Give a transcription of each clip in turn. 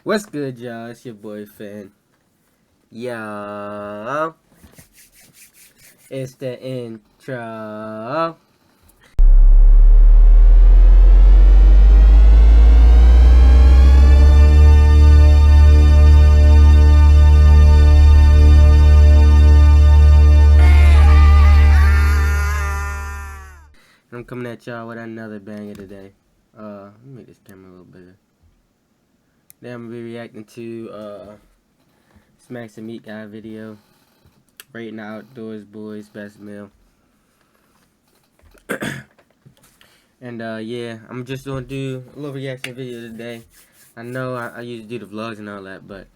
What's good, y'all? It's your boy Finn. Yo, it's the intro. I'm coming at y'all with another banger today. Let me make this camera a little bigger. Then I'm gonna be reacting to Smacks and Meat Guy video, rating the Outdoors Boys Best Meal. And yeah, I'm just gonna do a little reaction video today. I know I usually do the vlogs and all that, but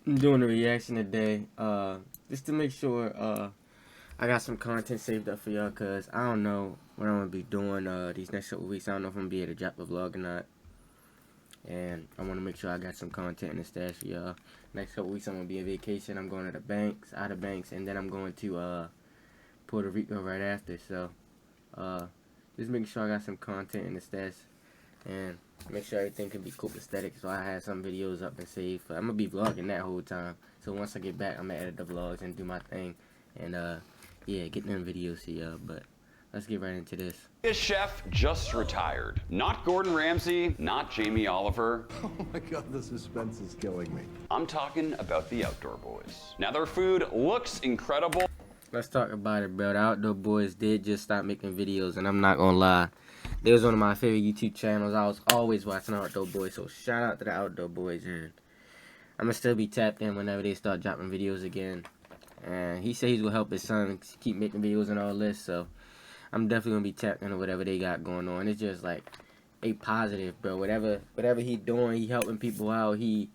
I'm doing a reaction today, just to make sure I got some content saved up for y'all, cause I don't know what I'm gonna be doing these next couple weeks. I don't know if I'm gonna be able to drop a vlog or not, and I want to make sure I got some content in the stash for y'all. Next couple weeks I'm gonna be on vacation. I'm going to the Outer Banks, and then I'm going to Puerto Rico right after. So just making sure I got some content in the stash, and make sure everything can be cool aesthetic. So I have some videos up and saved. I'm gonna be vlogging that whole time. So once I get back, I'm gonna edit the vlogs and do my thing, and yeah, get them videos to y'all. But let's get right into this. This chef just retired. Not Gordon Ramsay, not Jamie Oliver. Oh my God, the suspense is killing me. I'm talking about the Outdoor Boys. Now their food looks incredible. Let's talk about it, bro. The Outdoor Boys did just stop making videos, and I'm not gonna lie, they was one of my favorite YouTube channels. I was always watching Outdoor Boys, so shout out to the Outdoor Boys, and I'm gonna still be tapped in whenever they start dropping videos again. And he said he's gonna help his son keep making videos and all this, so I'm definitely gonna be tapped into whatever they got going on. It's just like a positive, bro. Whatever he doing, he helping people out. He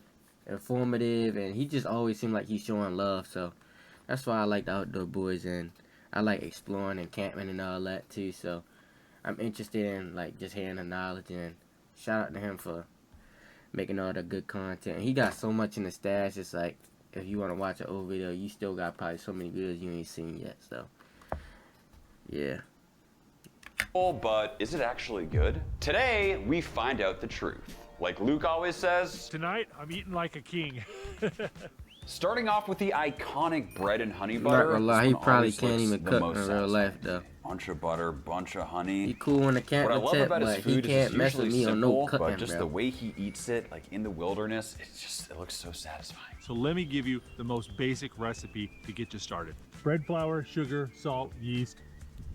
informative, and he just always seemed like he's showing love. So that's why I like the Outdoor Boys, and I like exploring and camping and all that too. So I'm interested in like just hearing the knowledge, and shout out to him for making all the good content. He got so much in the stash. It's like if you want to watch an old video, you still got probably so many videos you ain't seen yet. So yeah. But is it actually good? Today, we find out the truth. Like Luke always says, tonight I'm eating like a king. starting off with the iconic bread and honey Not butter. gonna lie, this he one probably always can't looks even the cook most in real life satisfying. though. Bunch of butter, bunch of honey. He cool on the What I camping love tip, about his but he food is can't it's mess with usually me on no simple, cooking, but just bro. the way he eats it, like in the wilderness, it looks so satisfying. So let me give you the most basic recipe to get you started. Bread flour, sugar, salt, yeast,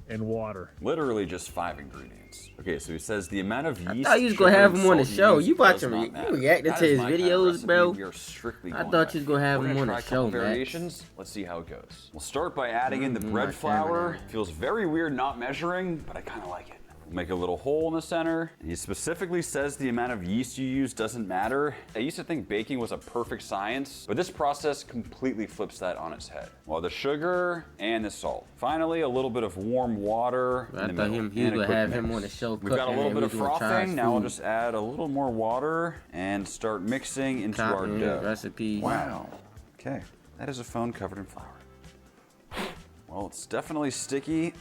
and water. Literally just 5 ingredients. Okay, so he says the amount of yeast. I thought you was gonna sugar, have and him on the salt show. use You does watching not you matter. reacting That to is his my kind of videos, recipe. bro. We are strictly I going thought by you was gonna have We're him gonna on try the a couple show, Max. variations. Let's see how it goes. We'll start by adding in the my bread flour. camera. Feels very weird not measuring, but I kind of like it. Make a little hole in the center. And he specifically says the amount of yeast you use doesn't matter. I used to think baking was a perfect science, but this process completely flips that on its head. Well, the sugar and the salt. Finally, a little bit of warm water. I in the thought middle, he was and a gonna quick have him mix. on the show We've got a cooking, little and bit of we gonna try his frothing. Now I'll food. just add a little more water and start mixing into our Cotton dough. recipe. Wow. Okay, that is a phone covered in flour. Well, it's definitely sticky.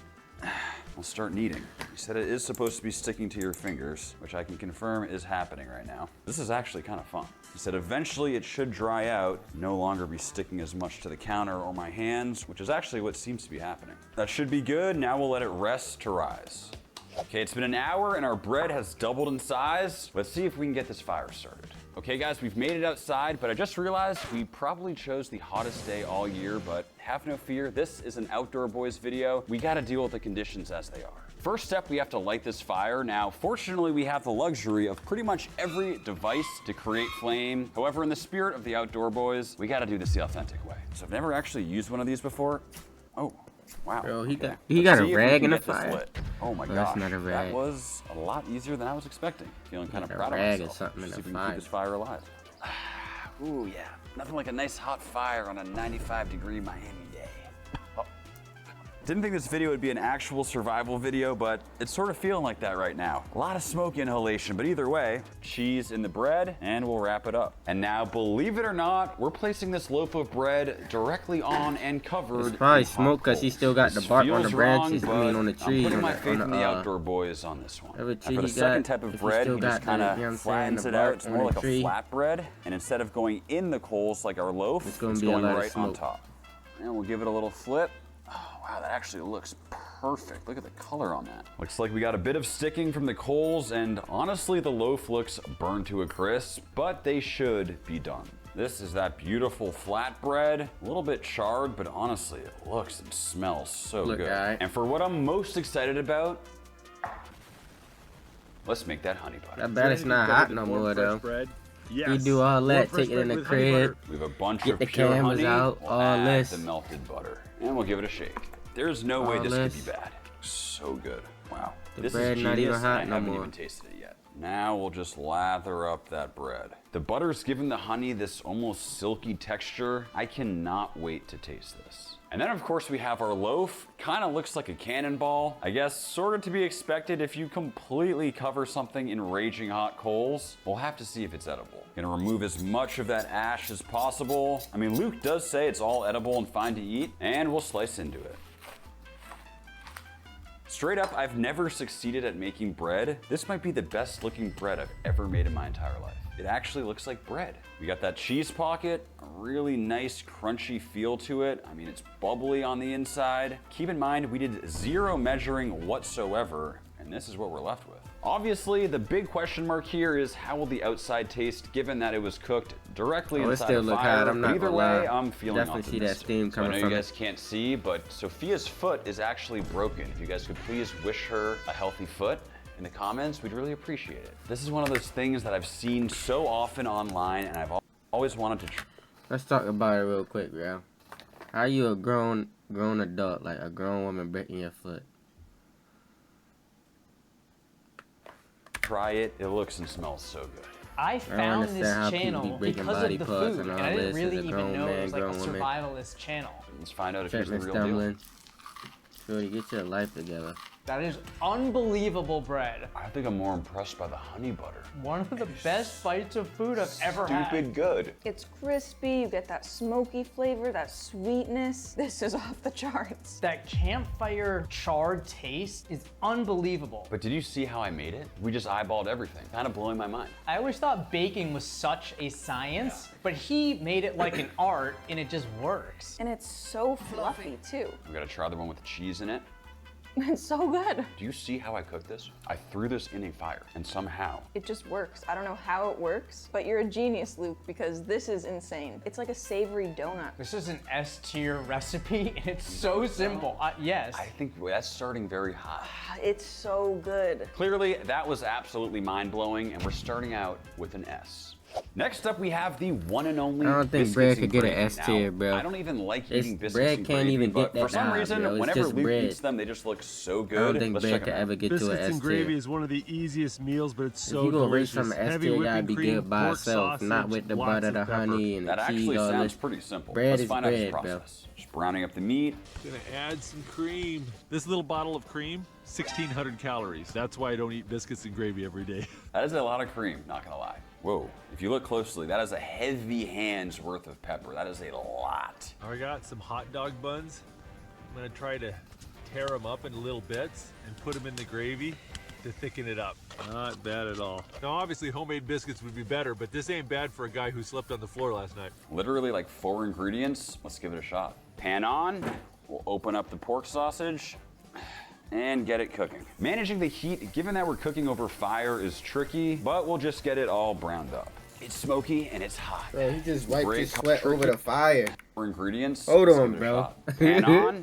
We'll start kneading. He said it is supposed to be sticking to your fingers, which I can confirm is happening right now. This is actually kind of fun. He said eventually it should dry out, no longer be sticking as much to the counter or my hands, which is actually what seems to be happening. That should be good. Now we'll let it rest to rise. Okay, it's been an hour and our bread has doubled in size. Let's see if we can get this fire started. Okay guys, we've made it outside, but I just realized we probably chose the hottest day all year, but have no fear, this is an Outdoor Boys video. We gotta deal with the conditions as they are. First step, we have to light this fire. Now, fortunately, we have the luxury of pretty much every device to create flame. However, in the spirit of the Outdoor Boys, we gotta do this the authentic way. So I've never actually used one of these before. Oh. Wow. Bro, he okay. got Let's a see if we rag can in the get this fire. lit. Oh my Oh, gosh. that's not a rag. That was a lot easier than I was expecting. Feeling kind of a proud of rag or myself. something in See the if we can fire. keep this fire alive. Ooh, yeah. Nothing like a nice hot fire on a 95-degree Miami day. Oh. Didn't think this video would be an actual survival video, but it's sort of feeling like that right now. A lot of smoke inhalation, but either way, cheese in the bread, and we'll wrap it up. And now, believe it or not, we're placing this loaf of bread directly on and covered. It's probably smoke because he still got the bark on the branches. I mean, on the tree. I'm putting my faith in the outdoor boys on this one. Whatever And tree for the you second got, type of if you bread, still he just got kind the, of you know what I'm saying, flattens the it out. bark It's on more the like tree. a flat bread, and instead of going in the coals like our loaf, It's gonna it's be a going lot of right on smoke. top. And we'll give it a little flip. Oh, wow, that actually looks perfect. Look at the color on that. Looks like we got a bit of sticking from the coals, and honestly, the loaf looks burned to a crisp, but they should be done. This is that beautiful flatbread, a little bit charred, but honestly, it looks and smells so Look, good. guy. And for what I'm most excited about, let's make that honey butter. I bet it's not hot no more though. Bread? You Yes. do all Warm that, fresh take it in bread the with honey crib. butter. We have a bunch Get of the pure cameras honey. out, We'll all add this. the melted butter, and we'll give it a shake. There's no way All this this. could be bad. So good. Wow. The This bread is not even genius, hot and no I haven't more. even tasted it yet. Now we'll just lather up that bread. The butter's giving the honey this almost silky texture. I cannot wait to taste this. And then of course we have our loaf. Kind of looks like a cannonball. I guess sort of to be expected if you completely cover something in raging hot coals. We'll have to see if it's edible. Gonna remove as much of that ash as possible. I mean, Luke does say it's all edible and fine to eat, and we'll slice into it. Straight up, I've never succeeded at making bread. This might be the best looking bread I've ever made in my entire life. It actually looks like bread. We got that cheese pocket, a really nice crunchy feel to it. I mean, it's bubbly on the inside. Keep in mind, we did zero measuring whatsoever, and this is what we're left with. Obviously, the big question mark here is how will the outside taste given that it was cooked directly Oh, it inside still a look fire. hot, I'm but not either gonna way, lie. I'm feeling Definitely see that optimistic. steam So I coming know from you it. guys can't see, but Sophia's foot is actually broken. If you guys could please wish her a healthy foot in the comments, we'd really appreciate it. This is one of those things that I've seen so often online, and I've always wanted to try. Let's talk about it real quick, bro. How you a grown adult, like a grown woman breaking your foot? Try it. It looks and smells so good. I found understand this how people be channel breaking because body of the parts food, and and all I didn't this really as a even grown know it man, was like a grown woman. survivalist channel. Let's find out if Check he's the Miss real deal. Dumbling. Shorty, get your life together. That is unbelievable bread. I think I'm more impressed by the honey butter. One of the best bites of food I've ever had. Stupid good. It's crispy, you get that smoky flavor, that sweetness. This is off the charts. That campfire charred taste is unbelievable. But did you see how I made it? We just eyeballed everything. Kind of blowing my mind. I always thought baking was such a science, but he made it like an art and it just works. And it's so fluffy too. We gotta try the one with the cheese in it. It's so good. Do you see how I cooked this? I threw this in a fire, and somehow, It just works. I don't know how it works, but you're a genius, Luke, because this is insane. It's like a savory donut. This is an S-tier recipe and it's so simple. Yes. I think that's starting very hot. It's so good. Clearly, that was absolutely mind-blowing, and we're starting out with an S. Next up, we have the one and only I don't think Biscuits bread and could get an Gravy. S tier, Now, bro. I don't even like It's- eating biscuits bread and can't gravy, even but get that for some high, reason, bro. It's whenever just Luke bread. eats them, they just look so I good. don't think Let's bread check could them out. ever get to an Biscuits S and gravy tier. is one of the easiest meals, but it's If so you gonna rate delicious. from an S Heavy tier, whipping gotta be cream, good by pork itself, not sausage, with the lots butter, of the pepper. honey, and the That cheese. actually All sounds this. pretty simple. Bread Let's is find out this bread, bro. process. Just browning up the meat. Gonna add some cream. This little bottle of cream, 1,600 calories. That's why I don't eat biscuits and gravy every day. That is a lot of cream, not gonna lie. Whoa, if you look closely, that is a heavy hand's worth of pepper. That is a lot. I got some hot dog buns. I'm gonna try to tear them up into little bits and put them in the gravy to thicken it up. Not bad at all. Now, obviously, homemade biscuits would be better, but this ain't bad for a guy who slept on the floor last night. Literally like 4 ingredients. Let's give it a shot. Pan on, we'll open up the pork sausage and get it cooking. Managing the heat, given that we're cooking over fire, is tricky, but we'll just get it all browned up. It's smoky and it's hot. Bro, he just wiped Great his sweat country. over the fire. 4 ingredients. Hold Let's on, give it a bro. shot. Pan on,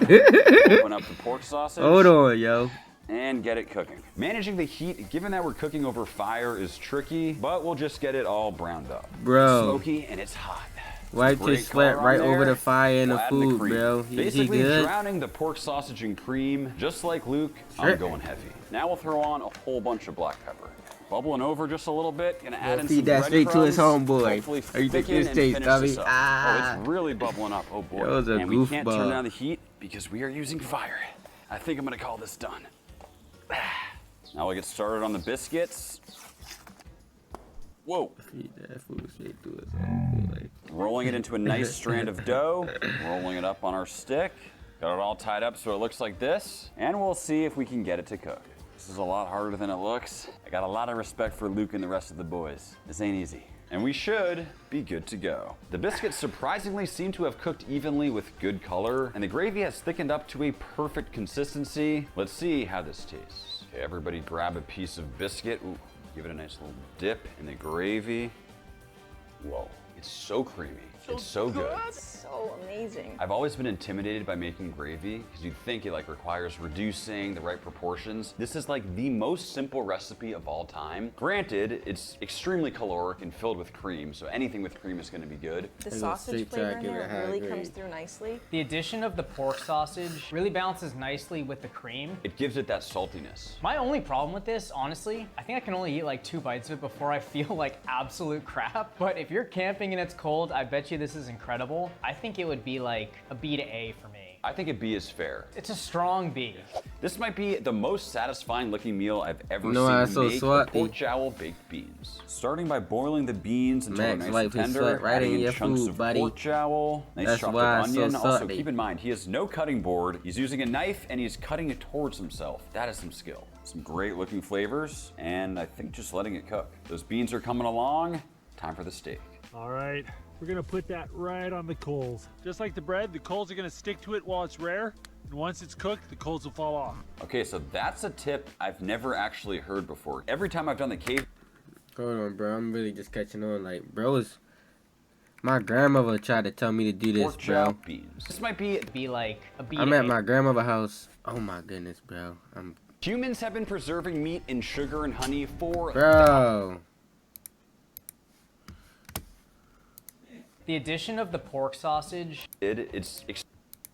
open up the pork sausage. Hold on, yo. And get it cooking. Managing the heat, given that we're cooking over fire, is tricky, but we'll just get it all browned up. Bro. Smoky and it's hot. Wiped Great his sweat color on right there. over the fire and the We'll add in food, cream. bro. Is he Basically good? drowning the pork sausage in cream, just like Luke. Sure. I'm going heavy. Now we'll throw on a whole bunch of black pepper. Bubbling over just a little bit. Gonna add in feed some that straight to his breadcrumbs. homeboy. Hopefully How you think thicken this and tastes, finish Tommy? this up. Ah. Oh, it's really bubbling up. Oh boy. That was a And we can't turn goofball. down the heat because we are using fire. I think I'm gonna call this done. Now we'll get started on the biscuits. Whoa. Feed that food straight through us. Like. Rolling it into a nice strand of dough, rolling it up on our stick. Got it all tied up so it looks like this, and we'll see if we can get it to cook. This is a lot harder than it looks. I got a lot of respect for Luke and the rest of the boys. This ain't easy. And we should be good to go. The biscuits surprisingly seem to have cooked evenly with good color, and the gravy has thickened up to a perfect consistency. Let's see how this tastes. Okay, everybody grab a piece of biscuit. Ooh, give it a nice little dip in the gravy. Whoa, it's so creamy. It's so good. So amazing. I've always been intimidated by making gravy because you'd think it like requires reducing the right proportions. This is like the most simple recipe of all time. Granted, it's extremely caloric and filled with cream, so anything with cream is going to be good. The sausage flavor in there really comes through nicely. The addition of the pork sausage really balances nicely with the cream. It gives it that saltiness. My only problem with this, honestly, I think I can only eat like 2 bites of it before I feel like absolute crap. But if you're camping and it's cold, I bet you this is incredible. I think it would be like a B to A for me. I think a B is fair. It's a strong B. This might be the most satisfying looking meal I've ever seen so make. swatty. Pork jowl baked beans. Starting by boiling the beans until they're Max nice and wipe his tender, sweat right adding in your chunks food, of buddy. pork jowl, nice That's chopped why up it's so onion. Also, salty. keep in mind, he has no cutting board. He's using a knife and he's cutting it towards himself. That is some skill. Some great looking flavors, and I think just letting it cook. Those beans are coming along. Time for the steak. All right, we're gonna put that right on the coals. Just like the bread, the coals are gonna stick to it while it's rare, and once it's cooked, the coals will fall off. Okay, so that's a tip I've never actually heard before. Every time I've done the cave. Hold on, bro. I'm really just catching on. Like, bros, my grandmother tried to tell me to do this, Pork bro. jowl beans. This might be. Be like a B I'm to at A. my grandmother's house. Oh my goodness, bro. Humans have been preserving meat in sugar and honey for. Bro. The addition of the pork sausage. It's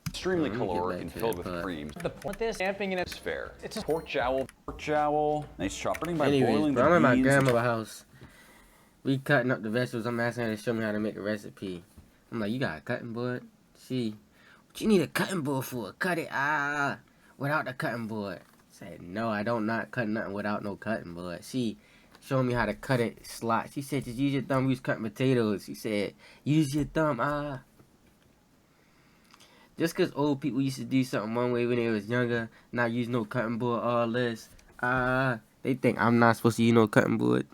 extremely Let me get caloric back and to filled that with part. cream. The pork this camping and It's fair. It's a pork jowl. Pork jowl. Nice chop. Starting by Anyways, boiling bro, the I'm at my beans. grandmother's house. We cutting up the vegetables. I'm asking her to show me how to make a recipe. I'm like, you got a cutting board? What you need a cutting board for? Cut it, without the cutting board. I said, no, I don't not cut nothing without no cutting board. She showed me how to cut it slot. She said, just use your thumb. We was cutting potatoes. She said, use your thumb, Just because old people used to do something one way when they was younger, not use no cutting board, all this, they think I'm not supposed to use no cutting board.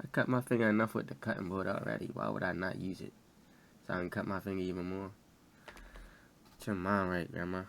I cut my finger enough with the cutting board already. Why would I not use it? So I can cut my finger even more. Get your mind right, Grandma.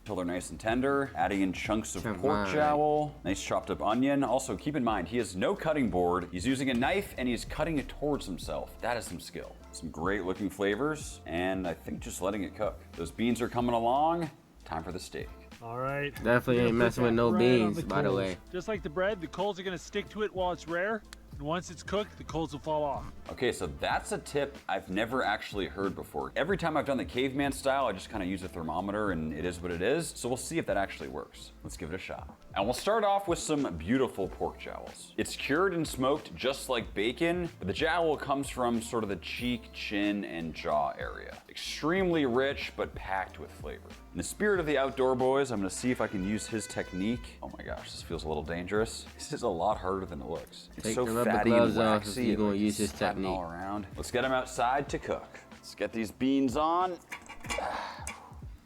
Until they're nice and tender, adding in chunks of Come pork on. jowl, nice chopped up onion. Also, keep in mind, he has no cutting board. He's using a knife and he's cutting it towards himself. That is some skill. Some great looking flavors, and I think just letting it cook. Those beans are coming along. Time for the steak. All right. Definitely we're ain't gonna messing put with that no right on beans, by the coals. way. Just like the bread, the coals are gonna stick to it while it's rare, and once it's cooked, the coals will fall off. Okay, so that's a tip I've never actually heard before. Every time I've done the caveman style, I just kind of use a thermometer and it is what it is. So we'll see if that actually works. Let's give it a shot. And we'll start off with some beautiful pork jowls. It's cured and smoked just like bacon, but the jowl comes from sort of the cheek, chin, and jaw area. Extremely rich, but packed with flavor. In the spirit of the outdoor boys, I'm gonna see if I can use his technique. Oh my gosh, this feels a little dangerous. This is a lot harder than it looks. It's Take so the rubber fatty gloves and off if waxy. you're it, gonna like, use his flatten all technique. around. Let's get them outside to cook. Let's get these beans on.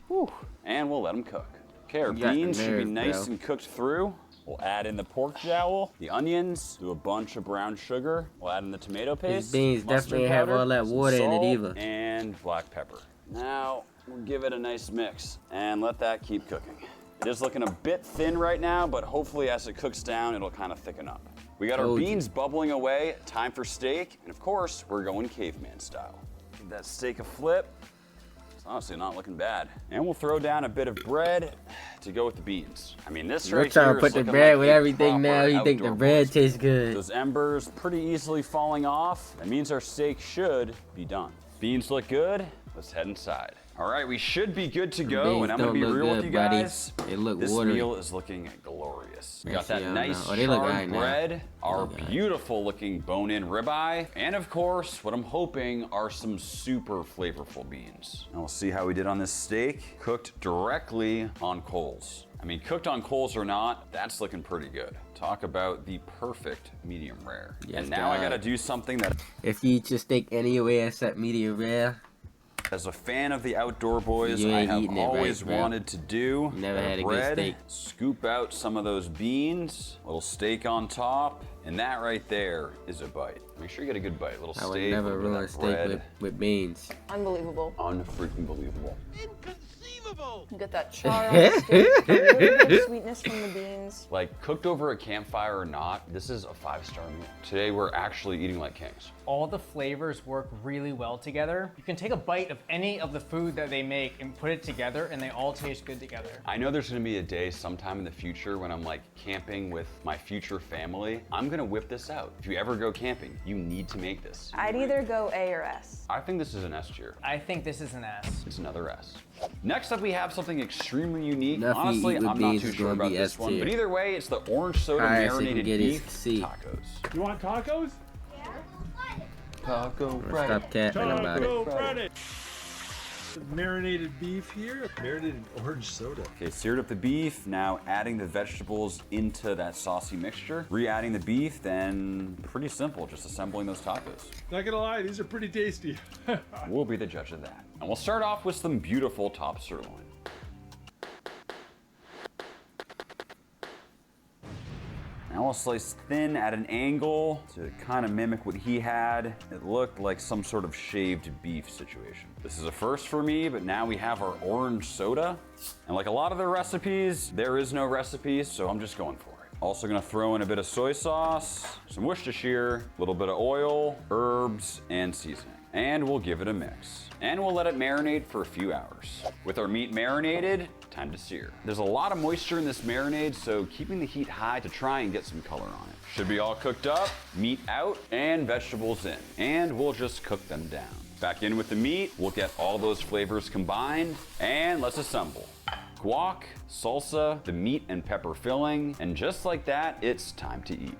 Whew. And we'll let them cook. Okay, our You got the beans should be nerve, nice bro. and cooked through. We'll add in the pork jowl, the onions, do a bunch of brown sugar. We'll add in the tomato paste. beans mustard definitely have powder, all that some water in it salt, either. And black pepper. Now, we'll give it a nice mix and let that keep cooking. It is looking a bit thin right now, but hopefully as it cooks down, it'll kind of thicken up. We got our Told you. beans bubbling away, time for steak, and of course, we're going caveman style. Give that steak a flip. It's honestly not looking bad. And we'll throw down a bit of bread to go with the beans. I mean, this We're right trying here to put is the looking bread like with a everything now. proper You think the outdoor bread boys. tastes good. Those embers pretty easily falling off. That means our steak should be done. Beans look good. Let's head inside. All right, we should be good to go, beans and I'm gonna don't be look real with good, you buddy. guys. They look This watery. meal is looking glorious. We got Actually, that I don't nice know. Oh, they look charred right now. bread, our look right. beautiful looking bone-in ribeye, and of course, what I'm hoping are some super flavorful beans. And we'll see how we did on this steak, cooked directly on coals. I mean, cooked on coals or not, that's looking pretty good. Talk about the perfect medium rare. Yes, and now I God. gotta do something that, If you eat your steak anyway except medium rare, as a fan of the outdoor boys, You I ain't have eating it right, always bro. wanted to do. Never had a good bread, steak. scoop out some of those beans, little steak on top, and that right there is a bite. Make sure you get a good bite. Little I would steak, never little bit of ruin that steak bread. with beans. Unbelievable. Unfreaking believable. You get that char on the steak, a little bit of sweetness from the beans. Like, cooked over a campfire or not, this is a 5-star meal. Today we're actually eating like kings. All the flavors work really well together. You can take a bite of any of the food that they make and put it together and they all taste good together. I know there's gonna be a day sometime in the future when I'm like camping with my future family. I'm gonna whip this out. If you ever go camping, you need to make this. I'd either go A or S. I think this is an S tier. I think this is an S. It's another S. Next up, we have something extremely unique. Nothing you Honestly, eat with I'm not beans too is sure gonna about be this S one, tier. but either way, it's the orange soda Highest you can marinated get is beef C. tacos. You want tacos? Taco Stop capping about it. Friday. Marinated beef here. Marinated orange soda. Okay, seared up the beef, now adding the vegetables into that saucy mixture. Re-adding the beef, then pretty simple, just assembling those tacos. Not gonna lie, these are pretty tasty. We'll be the judge of that. And we'll start off with some beautiful top sirloin. Now we'll slice thin at an angle to kind of mimic what he had. It looked like some sort of shaved beef situation. This is a first for me, but now we have our orange soda. And like a lot of the recipes, there is no recipe, so I'm just going for it. Also gonna throw in a bit of soy sauce, some Worcestershire, a little bit of oil, herbs, and seasoning. And we'll give it a mix. And we'll let it marinate for a few hours. With our meat marinated, time to sear. There's a lot of moisture in this marinade, so keeping the heat high to try and get some color on it. Should be all cooked up, meat out, and vegetables in. And we'll just cook them down. Back in with the meat, we'll get all those flavors combined, and let's assemble. Guac, salsa, the meat and pepper filling, and just like that, it's time to eat.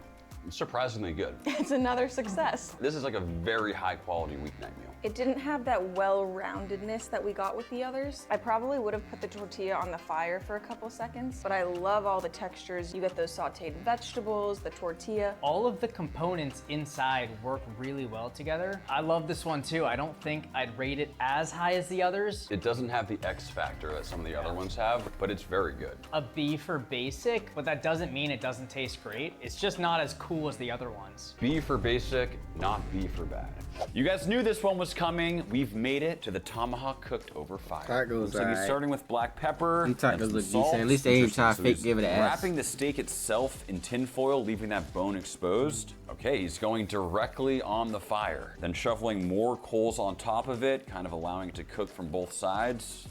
It's surprisingly good. It's another success. This is like a very high quality weeknight meal. It didn't have that well-roundedness that we got with the others. I probably would have put the tortilla on the fire for a couple seconds, but I love all the textures. You get those sauteed vegetables, the tortilla. All of the components inside work really well together. I love this one too. I don't think I'd rate it as high as the others. It doesn't have the X factor that some of the other ones have, but it's very good. A B for basic, but that doesn't mean it doesn't taste great. It's just not as cool as the other ones. B for basic, not B for bad. You guys knew this one was coming. We've made it to the tomahawk cooked over fire. Tacos, Looks like he's alright. starting with black pepper. Them tacos and some look salt, decent. At least they ain't interesting. trying to So fake he's give it an S. wrapping the steak itself in tin foil, leaving that bone exposed. Okay, he's going directly on the fire. Then shoveling more coals on top of it, kind of allowing it to cook from both sides.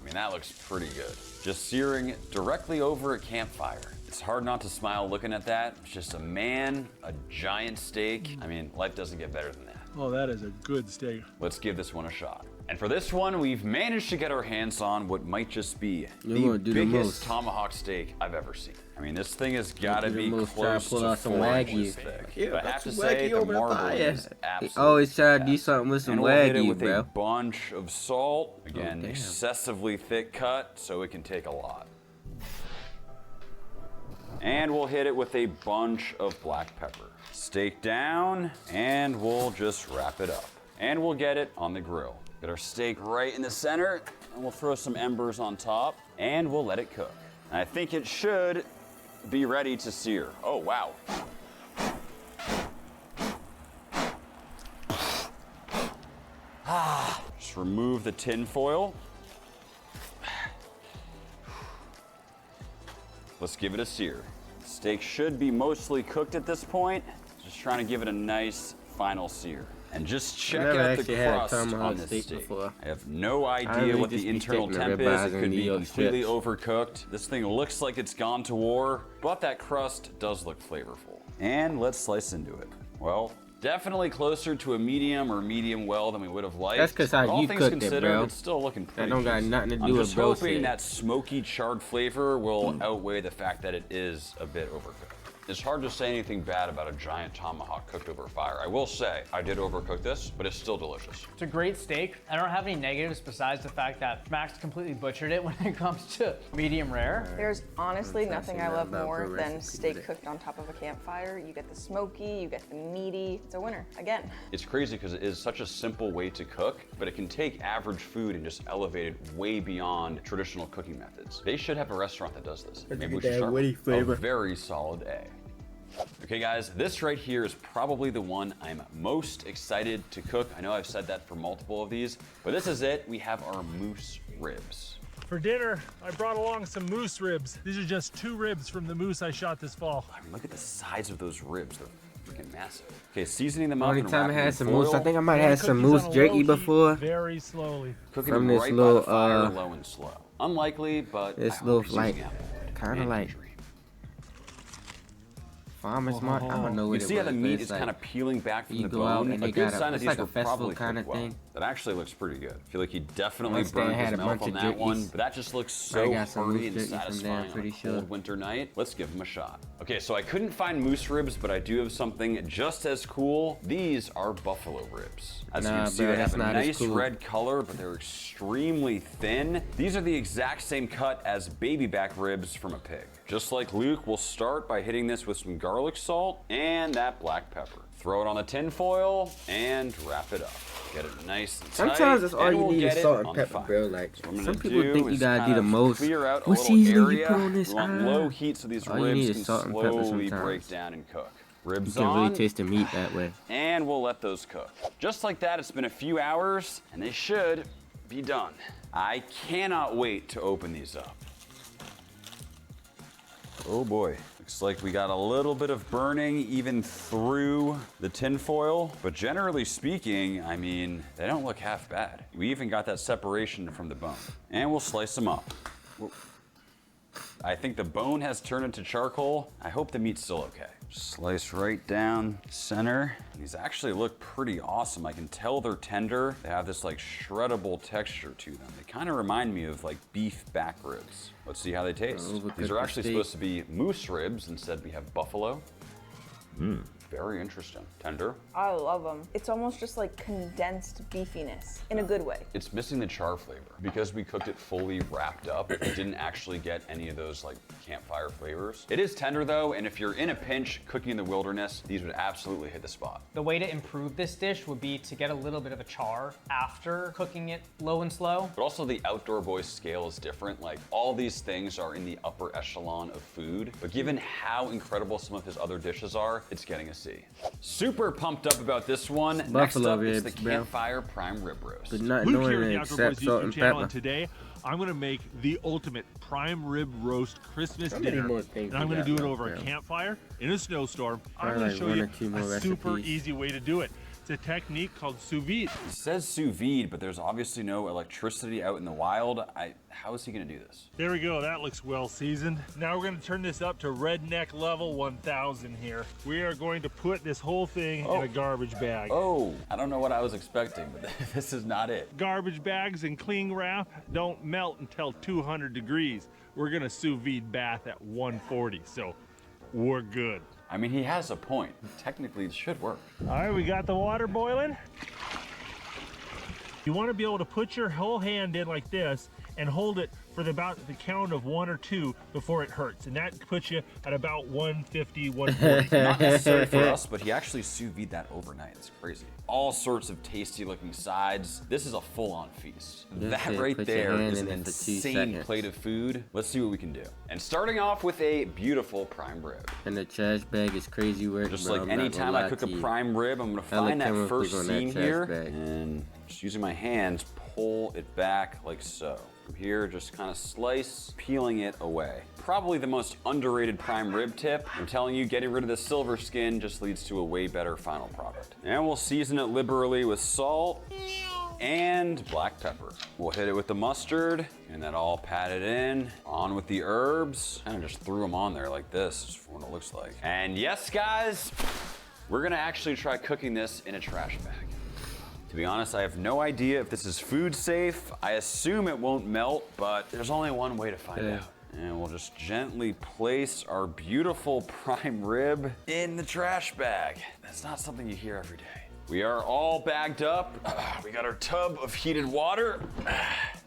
I mean, that looks pretty good. Just searing directly over a campfire. It's hard not to smile looking at that. It's just a man, a giant steak. I mean, life doesn't get better than that. Oh, that is a good steak. Let's give this one a shot. And for this one, we've managed to get our hands on what might just be You're gonna the do the biggest most. tomahawk steak I've ever seen. I mean, this thing has got to do the be most, try to close pull to out some 4 Wagyu. inches thick. Yeah, but I got have to some say, Wagyu the over the marbling fire. is He absolutely always try to do fantastic. something with some And we'll hit it Wagyu, with bro. a bunch of salt. Again, damn. excessively thick cut, so it can take a lot. And we'll hit it with a bunch of black pepper. Steak down, and we'll just wrap it up. And we'll get it on the grill. Get our steak right in the center, and we'll throw some embers on top, and we'll let it cook. And I think it should be ready to sear. Oh, wow. Just remove the tin foil. Let's give it a sear. Steak should be mostly cooked at this point. Just trying to give it a nice final sear. And just check never out the actually had a crust tomahawk on this steak steak. before. I have no idea really what just the be internal sticking the temp is. ribeyes It in could New be York completely strips. overcooked. This thing looks like it's gone to war, but that crust does look flavorful. And let's slice into it. Well, definitely closer to a medium or medium well than we would have liked. That's 'cause how But all you things cooked it, considered, bro. it's still looking pretty don't got juicy. nothing to do I'm with just bro hoping said. that smoky charred flavor will outweigh the fact that it is a bit overcooked. It's hard to say anything bad about a giant tomahawk cooked over fire. I will say, I did overcook this, but it's still delicious. It's a great steak. I don't have any negatives besides the fact that Max completely butchered it when it comes to medium rare. There's honestly I'm nothing I fascinated love about more pro than recipes. steak cooked on top of a campfire. You get the smoky, you get the meaty. It's a winner, again. It's crazy because it is such a simple way to cook, but it can take average food and just elevate it way beyond traditional cooking methods. They should have a restaurant that does this. Maybe we should start woody with flavor. a very solid A. Okay guys, this right here is probably the one I'm most excited to cook. I know I've said that for multiple of these, but this is it. We have our moose ribs. For dinner, I brought along some moose ribs. These are just 2 ribs from the moose I shot this fall. I mean, look at the size of those ribs. They're freaking massive. Okay, seasoning them up Only and time I wrapping had in some foil. moose. I think I might You have wanna had some cook these moose on a jerky low heat, before. Very slowly. Cooking from them this right little, by the fire, low and slow. Unlikely, but This I hope little he's like, using apple kind of and like injury. farmer's market. I don't know You what can it see how was, the but meat it's is like, kind of peeling back from you the go out bone. and A they good got sign that it's these like a were festival probably kinda cooked well. thing. That actually looks pretty good. I feel like he definitely Mustang burned had his a mouth bunch on of that one, jerkies. but that just looks I so got some hearty moose and jerky from there, satisfying on pretty a cold sure. winter night. Let's give him a shot. Okay, so I couldn't find moose ribs, but I do have something just as cool. These are buffalo ribs. As you Nah, can see, bro, they that's have a not as nice cool. red color, but they're extremely thin. These are the exact same cut as baby back ribs from a pig. Just like Luke, we'll start by hitting this with some garlic salt and that black pepper. Throw it on the tin foil and wrap it up. Get it nice and tight. Sometimes that's all and you we'll need get is it salt and on the pepper, fire. bro. Like, So what I'm some gonna people do think you is gotta do kind the of most. Clear out a What little seasoning you area. put on this? We want low heat so these All you need ribs is can salt and pepper slowly sometimes. break down and cook. You Ribs can on, really taste the meat that way. and we'll let those cook. Just like that, it's been a few hours, and they should be done. I cannot wait to open these up. Oh boy. Looks like we got a little bit of burning even through the tin foil, but generally speaking, I mean, they don't look half bad. We even got that separation from the bone. And we'll slice them up. Whoa. I think the bone has turned into charcoal. I hope the meat's still okay. Slice right down center. These actually look pretty awesome. I can tell they're tender. They have this like shreddable texture to them. They kind of remind me of like beef back ribs. Let's see how they taste. Overcooked These are actually steak. supposed to be moose ribs. Instead we have buffalo. Very interesting. Tender. I love them. It's almost just like condensed beefiness in a good way. It's missing the char flavor. Because we cooked it fully wrapped up, it didn't actually get any of those like campfire flavors. It is tender though, and if you're in a pinch cooking in the wilderness, these would absolutely hit the spot. The way to improve this dish would be to get a little bit of a char after cooking it low and slow. But also the Outdoor Boys scale is different. Like all these things are in the upper echelon of food, but given how incredible some of his other dishes are, it's getting a C. Super pumped up about this one. Next Buffalo up is the ribs, bro. campfire prime rib roast. But not Luke here knowing with it the Outdoor Boys except salt YouTube and channel, pepper. and today I'm gonna make the ultimate prime rib roast Christmas How many dinner. more things And I'm we gonna got do it left, over a bro? campfire in a snowstorm. I'm Probably gonna like show one you or two more a super recipes. easy way to do it. It's a technique called sous vide. It says sous vide, but there's obviously no electricity out in the wild. How is he gonna do this? There we go, that looks well seasoned. Now we're gonna turn this up to redneck level 1000 here. We are going to put this whole thing in a garbage bag. Oh, I don't know what I was expecting, but this is not it. Garbage bags and cling wrap don't melt until 200 degrees. We're gonna sous vide bath at 140, so we're good. I mean, he has a point. Technically, it should work. All right, we got the water boiling. You want to be able to put your whole hand in like this and hold it for about the count of 1 or 2 before it hurts. And that puts you at about 150, 140. Not necessary for us, but he actually sous vide that overnight. It's crazy. All sorts of tasty looking sides. This is a full-on feast. Just That to right put your there hand is in an it for 2 insane seconds. plate of food. Let's see what we can do. And starting off with a beautiful prime rib. And the trash bag is crazy work, Just bro. like I'm not gonna anytime I lie cook to a you. prime rib, I'm gonna Hella find that chemicals first on that seam trash here bag. and just using my hands, pull it back like so. From here, just kind of slice, peeling it away. Probably the most underrated prime rib tip. I'm telling you, getting rid of the silver skin just leads to a way better final product. And we'll season it liberally with salt and black pepper. We'll hit it with the mustard and then all pat it in. On with the herbs. Kind of just threw them on there like this, just what it looks like. And yes, guys, we're gonna actually try cooking this in a trash bag. To be honest, I have no idea if this is food safe. I assume it won't melt, but there's only one way to find out. And we'll just gently place our beautiful prime rib in the trash bag. That's not something you hear every day. We are all bagged up. We got our tub of heated water.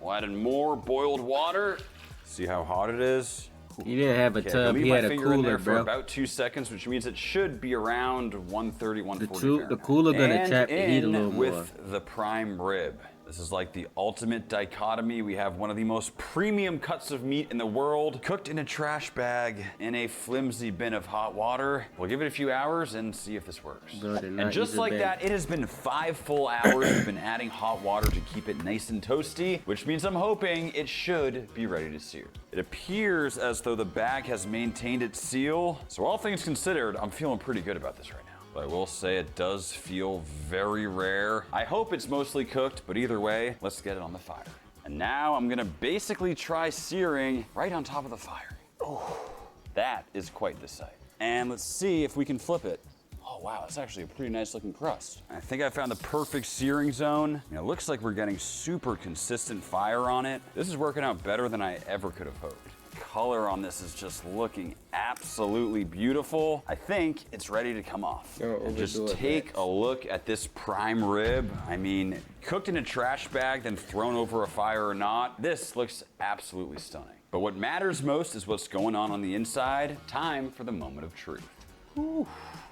We'll add in more boiled water. See how hot it is? You didn't have a Okay, tub, leave he my had a finger in cooler, there for bro. about 2 seconds, which means it should be around 130, 140 The cooler gonna and trap the heat a in little with more. the prime rib. This is like the ultimate dichotomy. We have one of the most premium cuts of meat in the world, cooked in a trash bag in a flimsy bin of hot water. We'll give it a few hours and see if this works. Bro, did And not just use a like bag. that, it has been 5 full hours. We've been adding hot water to keep it nice and toasty, which means I'm hoping it should be ready to sear. It appears as though the bag has maintained its seal. So all things considered, I'm feeling pretty good about this right now. But I will say it does feel very rare. I hope it's mostly cooked, but either way, let's get it on the fire. And now I'm gonna basically try searing right on top of the fire. Oh, that is quite the sight. And let's see if we can flip it. Oh wow, that's actually a pretty nice looking crust. I think I found the perfect searing zone. And it looks like we're getting super consistent fire on it. This is working out better than I ever could have hoped. Color on this is just looking absolutely beautiful. I think it's ready to come off. And just take a look at this prime rib. I mean, cooked in a trash bag, then thrown over a fire or not, this looks absolutely stunning. But what matters most is what's going on the inside. Time for the moment of truth. Whew.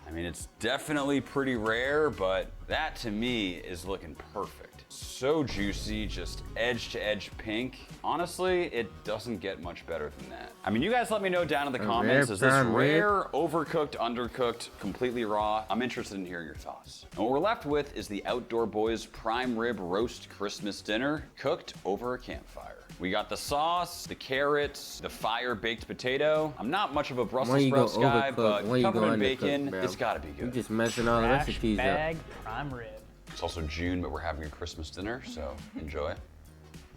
I mean, it's definitely pretty rare, but that to me is looking perfect. So juicy, just edge to edge pink. Honestly, it doesn't get much better than that. I mean, you guys let me know down in the comments, is this rare, overcooked, undercooked, completely raw? I'm interested in hearing your thoughts. And what we're left with is the Outdoor Boys prime rib roast Christmas dinner, cooked over a campfire. We got the sauce, the carrots, the fire baked potato. I'm not much of a Brussels sprouts guy, but covered in bacon, it's gotta be good. You just messing all the recipes up. Bag prime rib. It's also June, but we're having a Christmas dinner, so enjoy.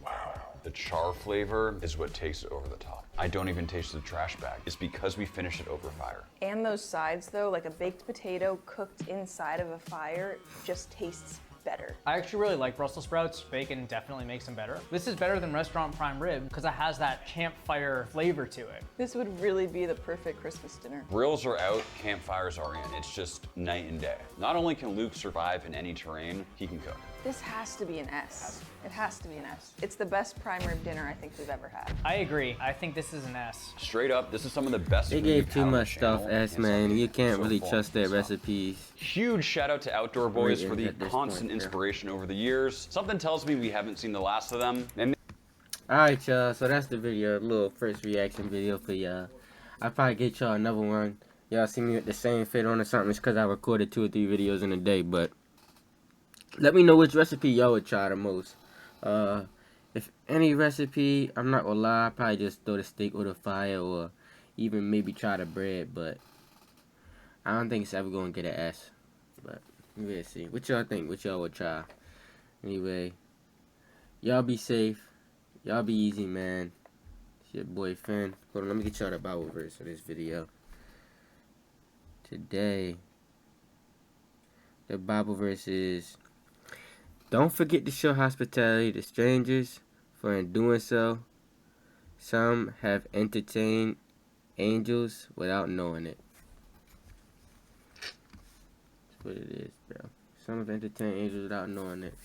Wow. The char flavor is what takes it over the top. I don't even taste the trash bag. It's because we finished it over fire. And those sides though, like a baked potato cooked inside of a fire, just tastes better. I actually really like Brussels sprouts. Bacon definitely makes them better. This is better than restaurant prime rib because it has that campfire flavor to it. This would really be the perfect Christmas dinner. Grills are out, campfires are in. It's just night and day. Not only can Luke survive in any terrain, he can cook. This has to be an S. It has to be an S. It's the best prime rib dinner I think we've ever had. I agree. I think this is an S. Straight up, this is some of the best They food gave we've too had on the much stuff, channel, S and man. something You can't so really full trust their and stuff. recipes. Huge shout out to Outdoor Boys Right for the at this constant point, yeah. inspiration over the years. Something tells me we haven't seen the last of them. And Alright, y'all. So that's the video. A little first reaction video for y'all. I'll probably get y'all another one. Y'all see me with the same fit on or something. It's because I recorded 2 or 3 videos in a day. But let me know which recipe y'all would try the most. If any recipe, I'm not gonna lie, I'll probably just throw the steak over the fire or even maybe try the bread. But I don't think it's ever gonna get an S. But we'll see. What y'all think? What y'all would try? Anyway, y'all be safe. Y'all be easy, man. It's your boy Finn. Hold on, let me get y'all the Bible verse for this video. Today, the Bible verse is, "Don't forget to show hospitality to strangers, for in doing so, some have entertained angels without knowing it." That's what it is, bro. Some have entertained angels without knowing it.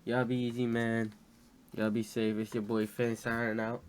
Y'all be easy, man. Y'all be safe. It's your boy Finn signing out.